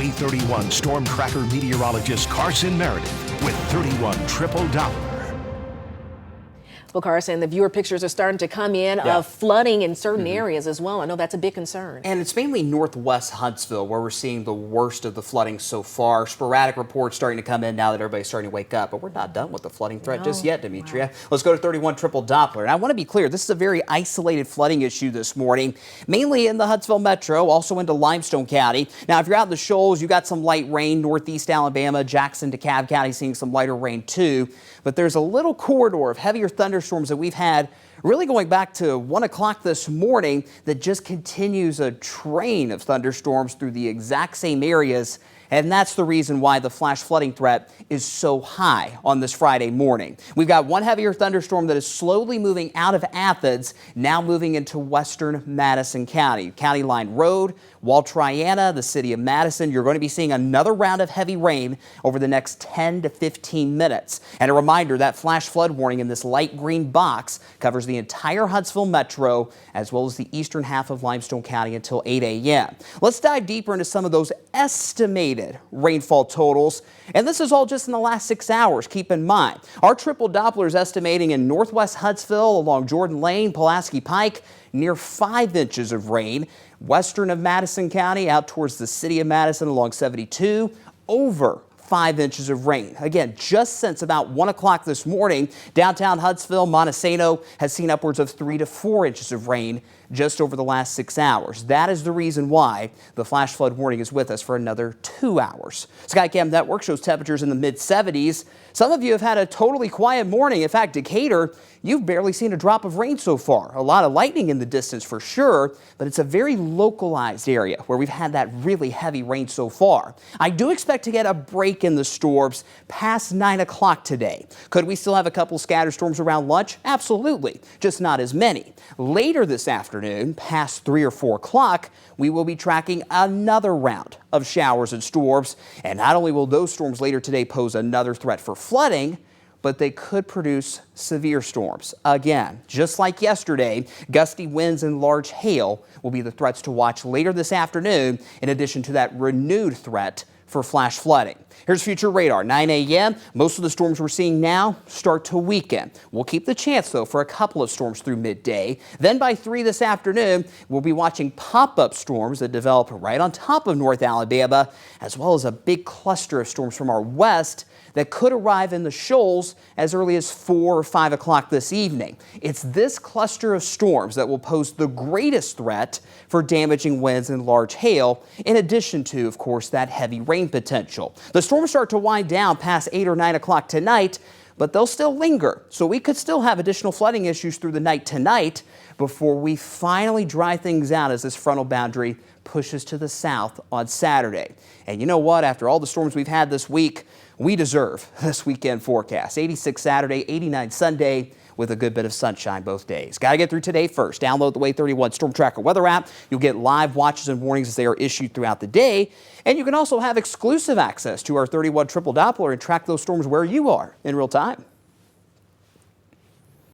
Way 31 Storm Tracker meteorologist Carson Meredith with 31 Triple Doppler. Well, Carson, the viewer pictures are starting to come in of flooding in certain areas as well. I know that's a big concern. And it's mainly northwest Huntsville where we're seeing the worst of the flooding so far. Sporadic reports starting to come in now that everybody's starting to wake up. But we're not done with the flooding threat just yet, Demetria. Wow. Let's go to 31 Triple Doppler. And I want to be clear, this is a very isolated flooding issue this morning, mainly in the Huntsville metro, also into Limestone County. Now, if you're out in the shoals, you got some light rain, northeast Alabama, Jackson, DeKalb County seeing some lighter rain too. But there's a little corridor of heavier thunderstorms that we've had really going back to 1 o'clock this morning that just continues a train of thunderstorms through the exact same areas. And that's the reason why the flash flooding threat is so high on this Friday morning. We've got one heavier thunderstorm that is slowly moving out of Athens, now moving into western Madison County. County Line Road, Wall Triana, the city of Madison. You're going to be seeing another round of heavy rain over the next 10 to 15 minutes. And a reminder, that flash flood warning in this light green box covers the entire Huntsville metro as well as the eastern half of Limestone County until 8 a.m. Let's dive deeper into some of those estimated rainfall totals. And this is all just in the last 6 hours. Keep in mind, our triple Doppler is estimating in northwest Huntsville along Jordan Lane, Pulaski Pike, near 5 inches of rain. Western of Madison County out towards the city of Madison along 72, over 5 inches of rain. Again, just since about 1 o'clock this morning, downtown Huntsville, Montesano has seen upwards of 3 to 4 inches of rain just over the last 6 hours. That is the reason why the flash flood warning is with us for another 2 hours. Skycam Network shows temperatures in the mid-70s. Some of you have had a totally quiet morning. In fact, Decatur, you've barely seen a drop of rain so far. A lot of lightning in the distance for sure, but it's a very localized area where we've had that really heavy rain so far. I do expect to get a break in the storms past 9 o'clock today. Could we still have a couple scatter storms around lunch? Absolutely, just not as many. Later this afternoon, past 3 or 4 o'clock, we will be tracking another round of showers and storms. And not only will those storms later today pose another threat for flooding, but they could produce severe storms. Again, just like yesterday, gusty winds and large hail will be the threats to watch later this afternoon, in addition to that renewed threat for flash flooding. Here's future radar, 9 a.m. Most of the storms we're seeing now start to weaken. We'll keep the chance, though, for a couple of storms through midday. Then by 3 this afternoon, we'll be watching pop-up storms that develop right on top of North Alabama, as well as a big cluster of storms from our west that could arrive in the shoals as early as 4 or 5 o'clock this evening. It's this cluster of storms that will pose the greatest threat for damaging winds and large hail, in addition to, of course, that heavy rain potential. The storms start to wind down past 8 or 9 o'clock tonight, but they'll still linger. So we could still have additional flooding issues through the night tonight before we finally dry things out as this frontal boundary pushes to the south on Saturday. And you know what? After all the storms we've had this week, we deserve this weekend forecast. 86 Saturday, 89 Sunday, with a good bit of sunshine both days. Got to get through today first. Download the Way 31 Storm Tracker weather app. You'll get live watches and warnings as they are issued throughout the day. And you can also have exclusive access to our 31 Triple Doppler and track those storms where you are in real time.